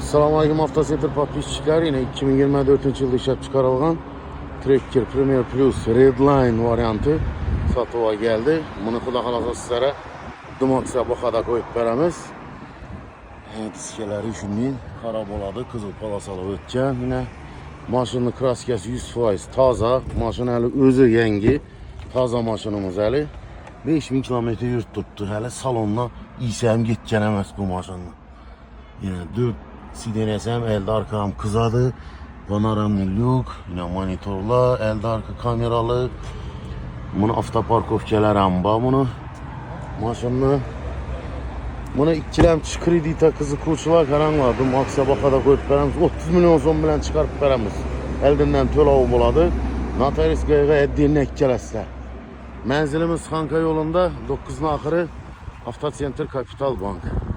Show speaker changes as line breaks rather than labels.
Assalamu alaikum Avtocenter podpisçiler, yine 2024 yılda işlep çıkarılgan Tracker Premier Plus Redline variantı satığa geldi. Bunu Xudo xolasa sizlere Dimox'a bakada koyup beremiz. Diskeleri şunun kara boladı, kızıl palasalı ötken. Yine maşının kraskesi 100% taza. Maşın eli özü yengi. Taza maşınımız eli. 5000 kilometre yurt tuttu. Hele salonla isem gitken emez bu maşınla. Yine 4 sidenesem elde arkam kızadı. Panoramlı luk, yine monitorla, elde arka kameralı. Bunu avtoparkovkeler var bunu. Maşınla. Buna ikilem kredita kızı kurşular karan vardı. Maksa bakada koyup veremiz. 30 milyon son bilen çıkarıp veremiz. Eldinden tölağı boladı. Nataris qayıqa etdiğini ekkələslər. Menzilimiz Xanka yolunda 9'un axırı Avtocenter Kapital Bank.